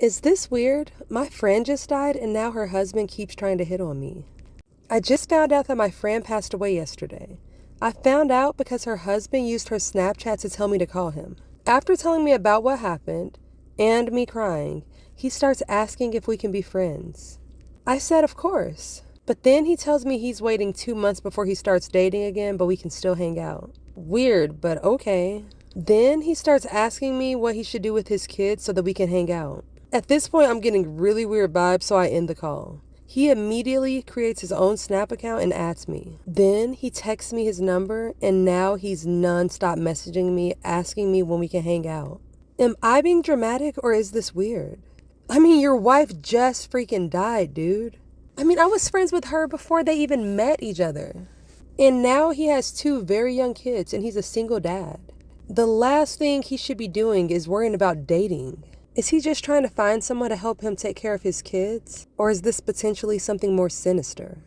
Is this weird? My friend just died and now her husband keeps trying to hit on me. I just found out that my friend passed away yesterday. I found out because her husband used her Snapchat to tell me to call him. After telling me about what happened, and me crying, he starts asking if we can be friends. I said of course, but then he tells me he's waiting 2 months before he starts dating again, but we can still hang out. Weird, but okay. Then he starts asking me what he should do with his kids so that we can hang out. At this point, I'm getting really weird vibes, so I end the call. He immediately creates his own Snap account and adds me. Then he texts me his number, and now he's non-stop messaging me, asking me when we can hang out. Am I being dramatic or is this weird? I mean, your wife just freaking died, dude. I mean, I was friends with her before they even met each other. And now he has 2 very young kids and he's a single dad. The last thing he should be doing is worrying about dating. Is he just trying to find someone to help him take care of his kids? Or is this potentially something more sinister?